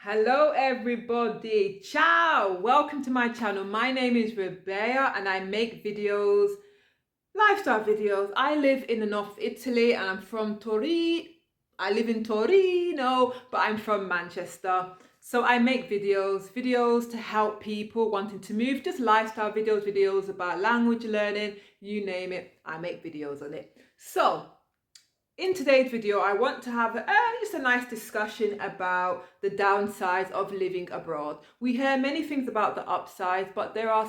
Hello everybody, ciao, welcome to my channel. My name is Rebecca and I make videos, lifestyle videos. I live in the north of Italy and I'm from I live in Torino, but I'm from Manchester. So I make videos to help people wanting to move, just lifestyle videos about language learning, you name it, I make videos on it. So in today's video, I want to have just a nice discussion about the downsides of living abroad. We hear many things about the upsides, but there are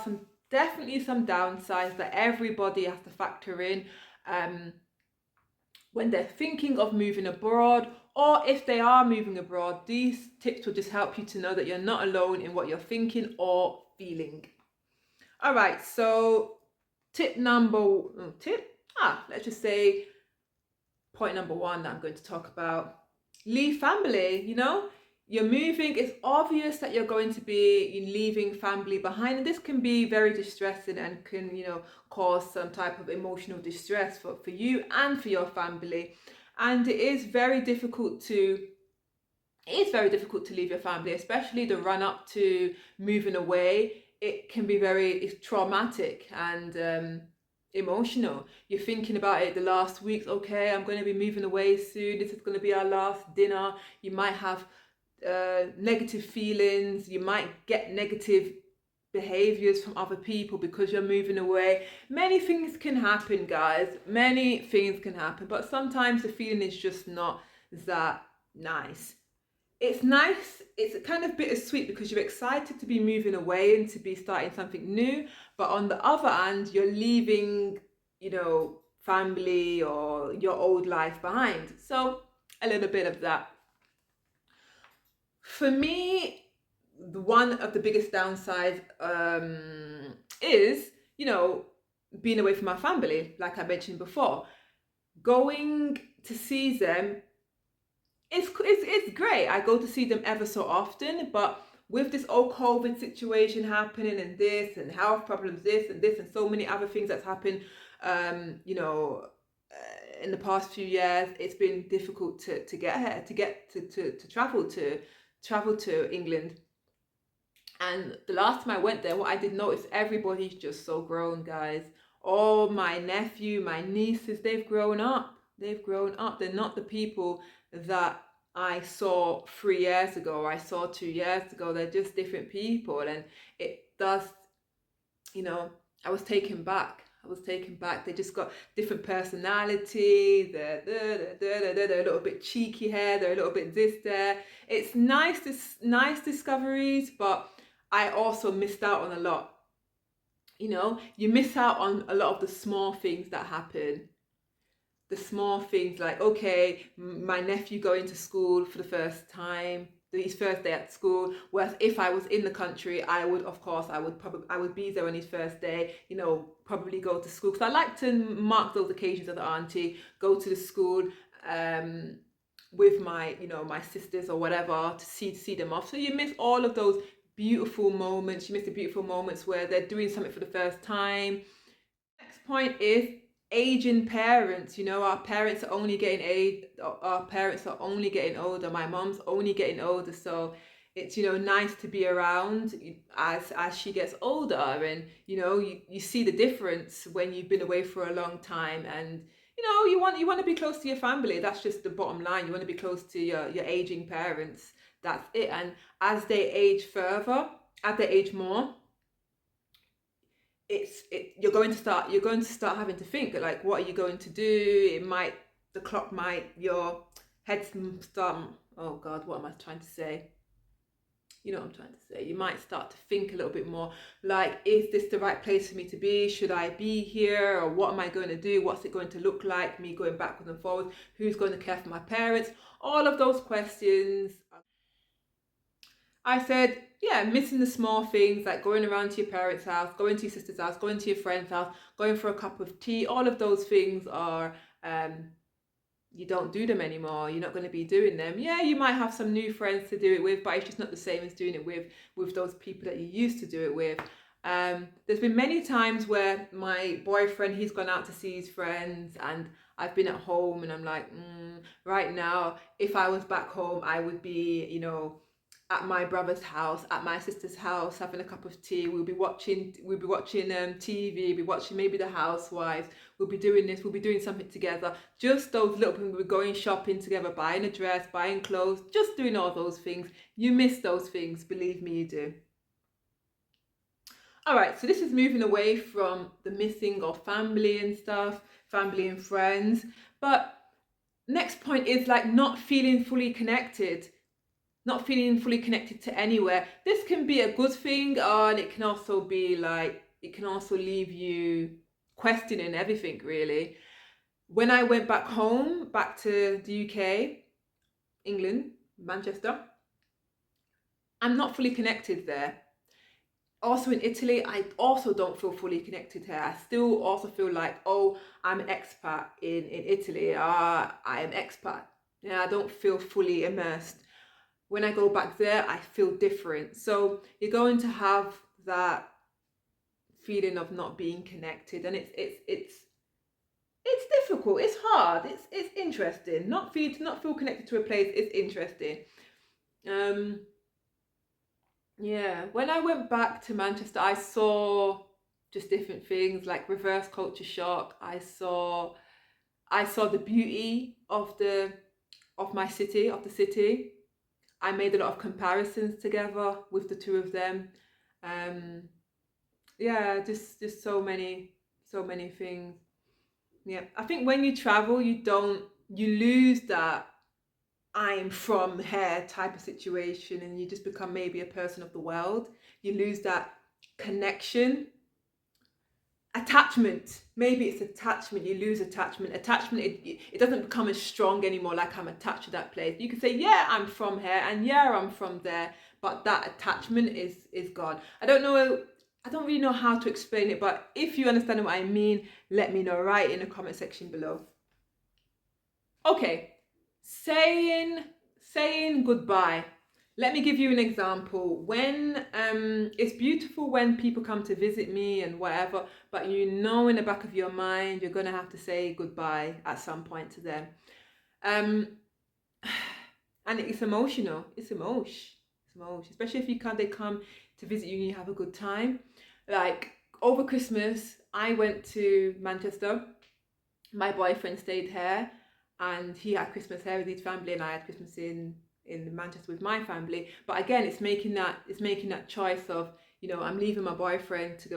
definitely some downsides that everybody has to factor in um, when they're thinking of moving abroad, or if they are moving abroad. These tips will just help you to know that you're not alone in what you're thinking or feeling. All right, so let's just say point number one that I'm going to talk about: leave family. You're moving, it's obvious that you're going to be leaving family behind, and this can be very distressing and can cause some type of emotional distress for you and for your family. And it is very difficult to leave your family, especially the run up to moving away. It can be it's traumatic and emotional. You're thinking about it the last weeks. Okay, I'm going to be moving away soon. This is going to be our last dinner. You might have negative feelings. You might get negative behaviors from other people because you're moving away. Many things can happen, guys. Many things can happen, but sometimes the feeling is just not that nice. It's nice, it's kind of bittersweet because you're excited to be moving away and to be starting something new, but on the other hand, you're leaving, family or your old life behind. So, a little bit of that. For me, one of the biggest downsides is, being away from my family, like I mentioned before. Going to see them, it's great. I go to see them ever so often, but with this old COVID situation happening and this and health problems, this and so many other things that's happened, in the past few years, it's been difficult to get here, to travel to England. And the last time I went there, what I did notice, everybody's just so grown, guys. Oh, my nephew, my nieces, they've grown up. They've grown up. They're not the people that I saw 3 years ago or I saw 2 years ago. They're just different people. And it does, I was taken back. They just got different personality. They're a little bit cheeky here. They're a little bit this there. It's nice discoveries, but I also missed out on a lot. You miss out on a lot of the small things that happen. The small things like, okay, my nephew going to school for the first time, his first day at school. Whereas if I was in the country, I would be there on his first day, probably go to school. Because I like to mark those occasions as an auntie, go to the school with my sisters or whatever, to see them off. So you miss all of those beautiful moments. You miss the beautiful moments where they're doing something for the first time. Next point is aging parents. Our parents are only getting older. My mom's only getting older, so it's nice to be around as she gets older, and you see the difference when you've been away for a long time, and you want to be close to your family. That's just the bottom line. You want to be close to your aging parents. That's it. And as they age further, as they age more, you're going to start having to think, like, what are you going to do? Your head start, oh God, what am I trying to say? You know what I'm trying to say. You might start to think a little bit more, like, is this the right place for me to be? Should I be here? Or what am I going to do? What's it going to look like, me going backwards and forwards? Who's going to care for my parents? All of those questions. I said, yeah, missing the small things, like going around to your parents' house, going to your sister's house, going to your friend's house, going for a cup of tea. All of those things are, you don't do them anymore. You're not going to be doing them. Yeah, you might have some new friends to do it with, but it's just not the same as doing it with those people that you used to do it with. There's been many times where my boyfriend, he's gone out to see his friends, and I've been at home, and I'm like, right now, if I was back home, I would be, at my brother's house, at my sister's house, having a cup of tea. We'll be watching TV, we'll be watching maybe The Housewives. We'll be doing this, we'll be doing something together. Just those little things. We're going shopping together, buying a dress, buying clothes, just doing all those things. You miss those things, believe me, you do. All right, so this is moving away from the missing of family and stuff, family and friends. But next point is like not feeling fully connected, not feeling fully connected to anywhere. This can be a good thing, and it can also be like, it can also leave you questioning everything, really. When I went back home, back to the UK, England, Manchester, I'm not fully connected there. Also in Italy, I also don't feel fully connected here. I still also feel like, oh, I'm an expat in Italy. I am expat. Yeah, I don't feel fully immersed. When I go back there, I feel different. So you're going to have that feeling of not being connected, and it's difficult. It's hard. It's interesting. Not feel connected to a place is interesting. Um, Yeah, when I went back to Manchester, I saw just different things like reverse culture shock. I saw the beauty of my city, of the city. I made a lot of comparisons together with the two of them. Um, yeah, just so many things. Yeah, I think when you travel, you lose that I'm from here type of situation, and you just become maybe a person of the world. You lose that connection. Attachment, maybe it's attachment. You lose attachment. It doesn't become as strong anymore, like I'm attached to that place. You can say, yeah, I'm from here, and yeah, I'm from there, but that attachment is gone. I don't really know how to explain it, but if you understand what I mean, let me know right in the comment section below. Okay, saying saying goodbye. Let me give you an example. When it's beautiful when people come to visit me and whatever, but you know in the back of your mind you're gonna have to say goodbye at some point to them. Um, and it's emotional. It's emotion, especially if they come to visit you and you have a good time. Like over Christmas, I went to Manchester. My boyfriend stayed here, and he had Christmas here with his family, and I had Christmas in Manchester with my family. But again, it's making that choice of, I'm leaving my boyfriend to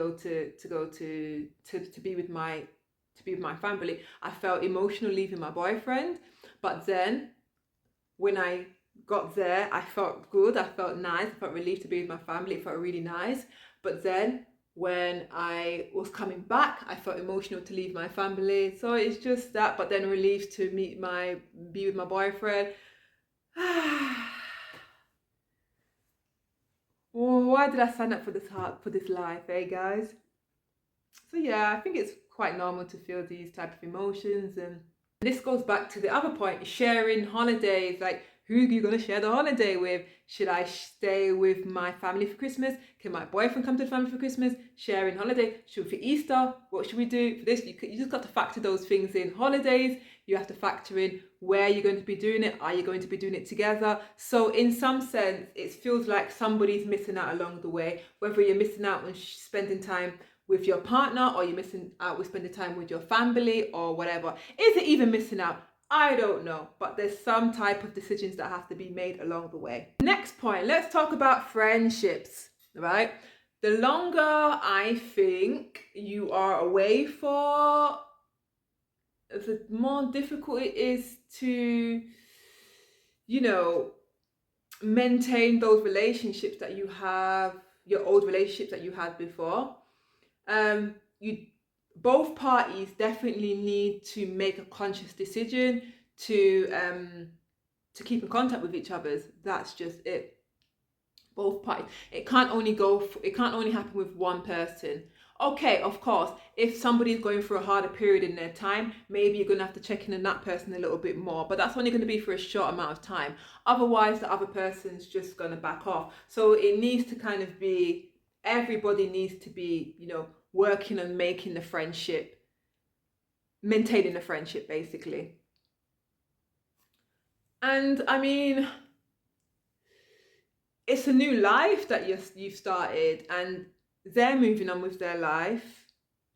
be with my family. I felt emotional leaving my boyfriend, but then when I got there, I felt good. I felt nice. I felt relieved to be with my family. It felt really nice. But then when I was coming back, I felt emotional to leave my family. So it's just that, but then relieved to be with my boyfriend. Oh, why did I sign up for this life, eh, guys? So yeah, I think it's quite normal to feel these type of emotions, and this goes back to the other point, sharing holidays. Like, who are you going to share the holiday with? Should I stay with my family for Christmas? Can my boyfriend come to the family for Christmas? Sharing holiday. Should we for Easter? What should we do for this? You just got to factor those things in. Holidays, you have to factor in where you're going to be doing it. Are you going to be doing it together? So in some sense, it feels like somebody's missing out along the way, whether you're missing out on spending time with your partner, or you're missing out with spending time with your family, or whatever. Is it even missing out? I don't know, but there's some type of decisions that have to be made along the way. Next point, let's talk about friendships, right? The longer I think you are away for, the more difficult it is to, maintain those relationships that you have, your old relationships that you had before. You both parties definitely need to make a conscious decision to keep in contact with each other. That's just it. Both parties. It can't only happen with one person. Okay, of course, if somebody's going through a harder period in their time, maybe you're going to have to check in on that person a little bit more, but that's only going to be for a short amount of time. Otherwise, the other person's just going to back off. So it needs to kind of be, everybody needs to be, working on maintaining the friendship, basically. And I mean, it's a new life that you've started, and they're moving on with their life,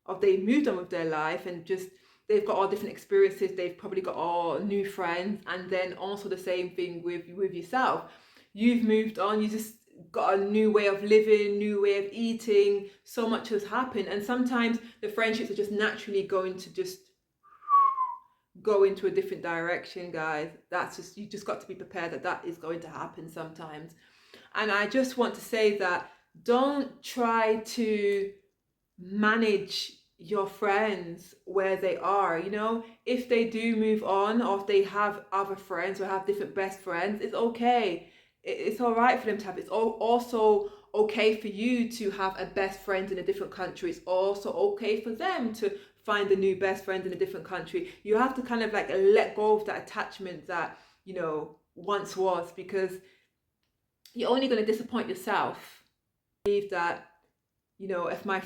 or they moved on with their life, and just they've got all different experiences. They've probably got all new friends, and then also the same thing with yourself. You've moved on. You just got a new way of living, new way of eating. So much has happened, and sometimes the friendships are just naturally going to just go into a different direction, guys. That's just, you just got to be prepared that that is going to happen sometimes. And I just want to say that don't try to manage your friends where they are. You know, if they do move on, or if they have other friends or have different best friends, it's okay. It's all right for them to have. It's also okay for you to have a best friend in a different country. It's also okay for them to find a new best friend in a different country. You have to kind of like let go of that attachment that, you know, once was, because you're only going to disappoint yourself. I believe that, you know, if my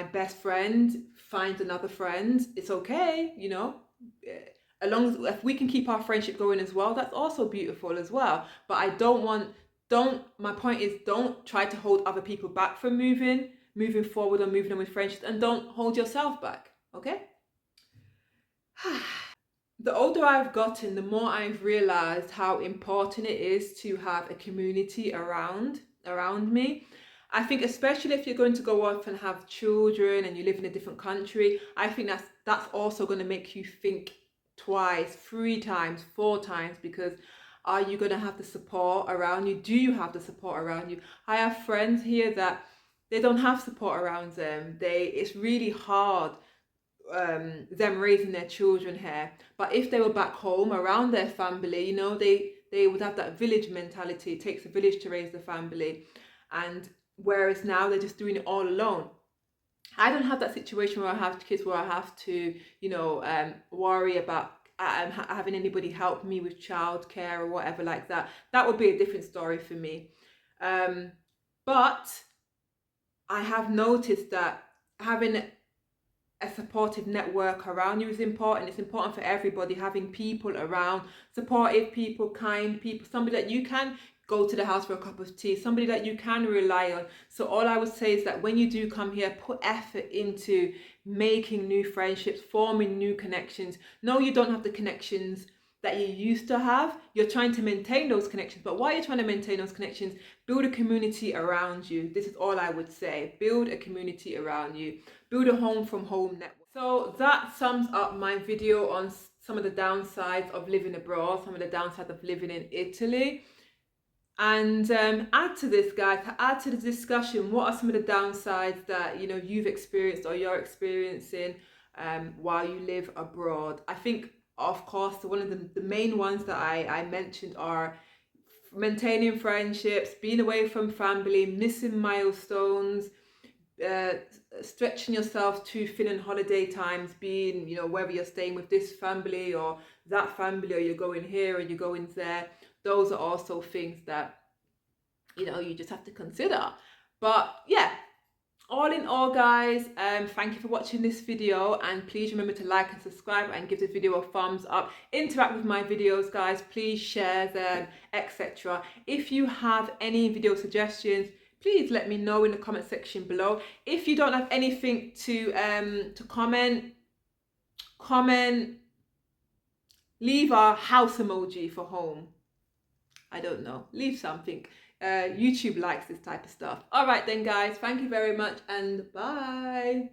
best friend finds another friend, it's okay, you know. As long as if we can keep our friendship going as well, that's also beautiful as well. But I don't my point is, don't try to hold other people back from moving forward or moving on with friendships, and don't hold yourself back, okay? The older I've gotten, the more I've realized how important it is to have a community around me. I think especially if you're going to go off and have children and you live in a different country, I think that's also going to make you think twice, 3 times, 4 times, because are you going to have the support around you? Do you have the support around you? I have friends here that they don't have support around them. It's really hard, them raising their children here. But if they were back home around their family, you know, they would have that village mentality. It takes a village to raise the family. And whereas now they're just doing it all alone. I don't have that situation where I have kids where I have to, you know, worry about having anybody help me with childcare or whatever like that. That would be a different story for me. But I have noticed that having a supportive network around you is important. It's important for everybody, having people around, supportive people, kind people, somebody that you can go to the house for a cup of tea, somebody that you can rely on. So all I would say is that when you do come here, put effort into making new friendships, forming new connections. No, you don't have the connections that you used to have. You're trying to maintain those connections, but while you're trying to maintain those connections, build a community around you. This is all I would say. Build a community around you. Build a home from home network. So that sums up my video on some of the downsides of living abroad, some of the downsides of living in Italy. And add to this, guys, to add to the discussion, what are some of the downsides that, you know, you've experienced or you're experiencing while you live abroad? I think, of course, one of the main ones that I mentioned are maintaining friendships, being away from family, missing milestones, stretching yourself too thin in holiday times, being, you know, whether you're staying with this family or that family, or you're going here or you're going there. Those are also things that, you know, you just have to consider. But yeah, all in all, guys, thank you for watching this video, and please remember to like and subscribe and give this video a thumbs up. Interact with my videos, guys. Please share them, etc. If you have any video suggestions, please let me know in the comment section below. If you don't have anything to comment, leave a house emoji for home. I don't know, leave something. YouTube likes this type of stuff. All right then, guys, thank you very much, and bye.